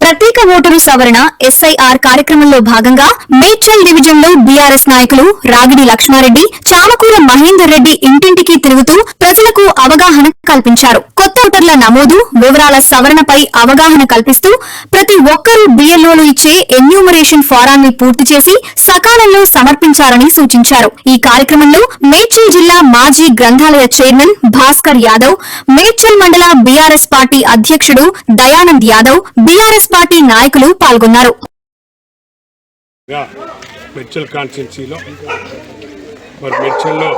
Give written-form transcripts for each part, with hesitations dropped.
ప్రత్యేక ఓటరు సవరణ ఎస్ఐఆర్ కార్యక్రమంలో భాగంగా మేడ్చల్ డివిజన్ లో బీఆర్ఎస్ నాయకులు రాగిడి లక్ష్మారెడ్డి, చామకూర మహేందర్ రెడ్డి ఇంటింటికి తిరుగుతూ ప్రజలకు అవగాహన కల్పించారు. కొత్త ఓటర్ల నమోదు, వివరాల సవరణపై అవగాహన కల్పిస్తూ ప్రతి ఒక్కరూ బిఎల్ఓలు ఇచ్చే ఎన్యూమరేషన్ ఫారాన్ని పూర్తి చేసి సకాలంలో సమర్పించాలని సూచించారు. ఈ కార్యక్రమంలో మేడ్చల్ జిల్లా మాజీ గ్రంథాలయ చైర్మన్ భాస్కర్ యాదవ్, మేడ్చల్ మండల బీఆర్ఎస్ పార్టీ అధ్యక్షుడు దయానంద్ యాదవ్, బీఆర్ఎస్ పార్టీ నాయకులు పాల్గొన్నారు. మేడ్చల్ కాన్స్టిట్యున్సీలో మరి మేడ్చల్లో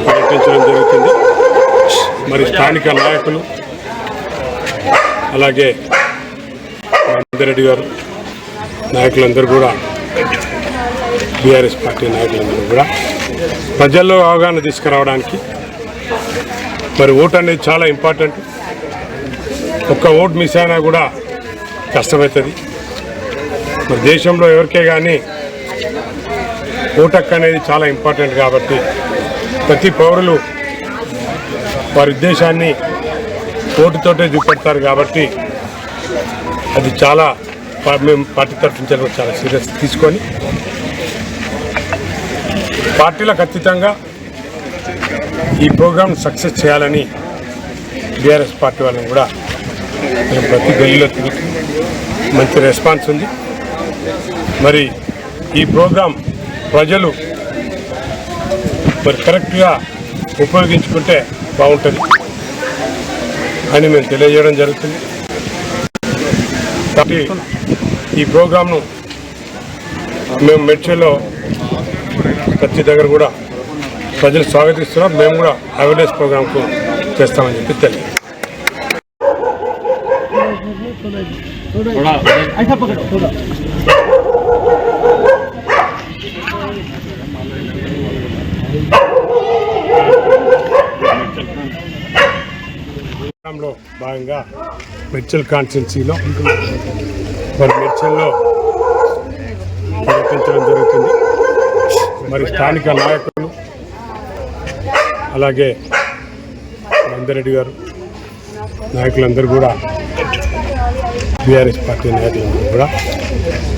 పర్యటించడం జరుగుతుంది. మరి స్థానిక నాయకులు అలాగే మహేందర్ రెడ్డి గారు నాయకులందరూ కూడా, బీఆర్ఎస్ పార్టీ నాయకులందరూ కూడా ప్రజల్లో అవగాహన తీసుకురావడానికి మరి ఓటు అనేది చాలా ఇంపార్టెంట్. ఒక్క ఓటు మిస్ అయినా కూడా కష్టమవుతుంది. మరి దేశంలో ఎవరికే కానీ ఓటు హక్కు అనేది చాలా ఇంపార్టెంట్ కాబట్టి ప్రతి పౌరులు వారి ఉద్దేశాన్ని ఓటుతోటే చూపెడతారు. కాబట్టి అది చాలా మేము పార్టీ తరఫు నుంచి చాలా సీరియస్ తీసుకొని పార్టీలకు అతీతంగా ఈ ప్రోగ్రామ్ సక్సెస్ చేయాలని బీఆర్ఎస్ పార్టీ వాళ్ళని కూడా మేము ప్రతి గల్లీలో తిరిగి మంచి రెస్పాన్స్ ఉంది. మరి ఈ ప్రోగ్రాం ప్రజలు మరి కరెక్ట్గా ఉపయోగించుకుంటే బాగుంటుంది అని మేము తెలియజేయడం జరుగుతుంది. కాబట్టి ఈ ప్రోగ్రాంను మేము మేడ్చల్లో ప్రతి దగ్గర కూడా ప్రజలు స్వాగతిస్తున్నాం. మేము కూడా అవేర్నెస్ ప్రోగ్రాంకు చేస్తామని చెప్పి తెలియదు. లో భాగంగా మేడ్చల్ కాన్స్టిట్యున్సీలో మరి మేడ్చల్లో పర్యటించడం జరుగుతుంది. మరి స్థానిక నాయకులు అలాగే మహేందర్ రెడ్డి గారు నాయకులందరూ కూడా, బీఆర్ఎస్ పార్టీ నాయకులందరూ కూడా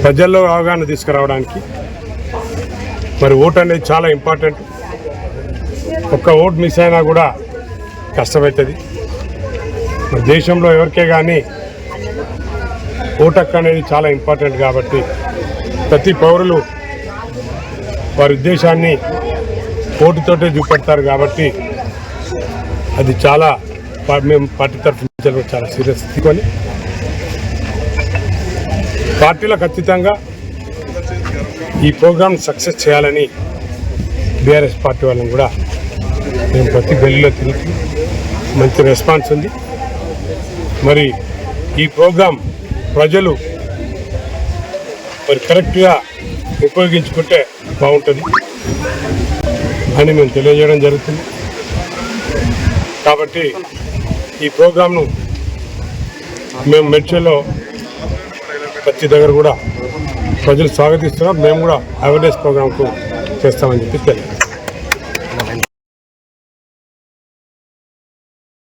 ప్రజల్లో అవగాహన తీసుకురావడానికి మరి ఓటు అనేది చాలా ఇంపార్టెంట్. ఒక్క ఓటు మిస్ అయినా కూడా కష్టమవుతుంది. మరి దేశంలో ఎవరికే కానీ ఓటు హక్కు అనేది చాలా ఇంపార్టెంట్ కాబట్టి ప్రతి పౌరులు వారి ఉద్దేశాన్ని ఓటుతోటే చూపెడతారు. కాబట్టి అది చాలా మేము పార్టీ తరఫు నుంచి చాలా సీరియస్ తీసుకొని పార్టీలకు అతీతంగా ఈ ప్రోగ్రామ్ సక్సెస్ చేయాలని బీఆర్ఎస్ పార్టీ వాళ్ళని కూడా మేము ప్రతి గల్లీలో తిరిగి మంచి రెస్పాన్స్ ఉంది. మరి ఈ ప్రోగ్రాం ప్రజలు మరి కరెక్ట్గా ఉపయోగించుకుంటే బాగుంటుంది అని మేము తెలియజేయడం జరుగుతుంది. కాబట్టి ఈ ప్రోగ్రాంను మేము మేడ్చల్లో ప్రతి దగ్గర కూడా ప్రజలు స్వాగతిస్తున్నాం. మేము కూడా అవేర్నెస్ ప్రోగ్రాంకు చేస్తామని చెప్పి తెలియదు.